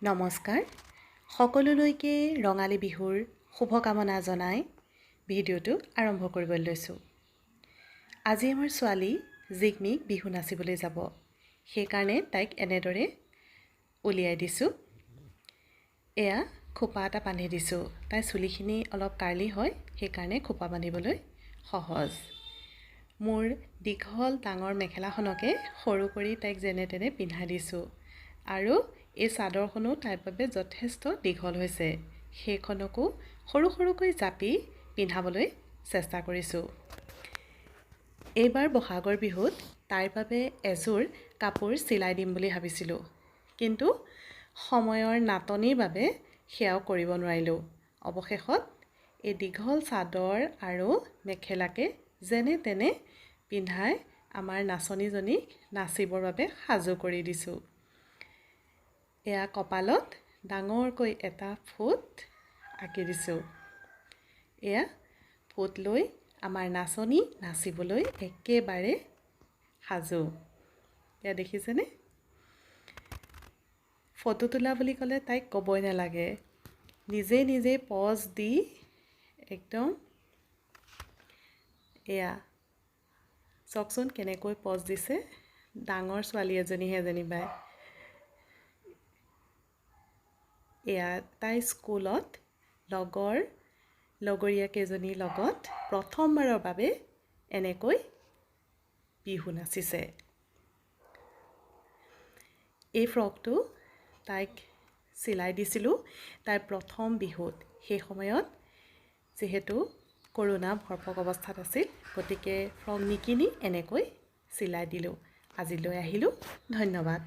নমস্কাৰ সকলোলৈকে ৰঙালী বিহুৰ শুভকামনা জনাই ভিডিঅ'টো আৰম্ভ কৰিবলৈ লৈছোঁ। আজি আমাৰ ছোৱালী জিকমিক বিহু নাচিবলৈ যাব, সেইকাৰণে তাইক এনেদৰে উলিয়াই দিছোঁ। এয়া খোপা এটা বান্ধি দিছোঁ। তাইৰ চুলিখিনি অলপ কাৰ্লি হয়, সেইকাৰণে খোপা বান্ধিবলৈ সহজ। মোৰ দীঘল ডাঙৰ মেখেলাখনকে সৰু কৰি তাইক যেনে তেনে পিন্ধাই দিছোঁ আৰু এই চাদৰখনো তাইৰ বাবে যথেষ্ট দীঘল হৈছে, সেইখনকো সৰু সৰুকৈ জাপি পিন্ধাবলৈ চেষ্টা কৰিছোঁ। এইবাৰ বহাগৰ বিহুত তাইৰ বাবে এযোৰ কাপোৰ চিলাই দিম বুলি ভাবিছিলোঁ, কিন্তু সময়ৰ নাটনিৰ বাবে সেয়াও কৰিব নোৱাৰিলোঁ। অৱশেষত এই দীঘল চাদৰ আৰু মেখেলাকে যেনে তেনে পিন্ধাই আমাৰ নাচনীজনীক নাচিবৰ বাবে সাজু কৰি দিছোঁ। এয়া কপালত ডাঙৰকৈ এটা ফুট আঁকি দিছোঁ। এয়া ফুট লৈ আমাৰ নাচনী নাচিবলৈ একেবাৰে সাজু। এয়া দেখিছেনে? ফটো তোলা বুলি ক'লে তাইক ক'বই নালাগে, নিজে নিজে পজ দি একদম এয়া চাওকচোন কেনেকৈ পজ দিছে, ডাঙৰ ছোৱালী এজনীহে যেনিবা। এয়া তাই স্কুলত লগৰীয়া কেইজনীৰ লগত প্ৰথমবাৰৰ বাবে এনেকৈ বিহু নাচিছে। এই ফ্ৰকটো তাইক চিলাই দিছিলোঁ তাইৰ প্ৰথম বিহুত। সেই সময়ত যিহেতু কৰোণা ভৰপক অৱস্থাত আছিল, গতিকে ফ্ৰক নিকিনি এনেকৈ চিলাই দিলোঁ। আজিলৈ আহিলোঁ, ধন্যবাদ।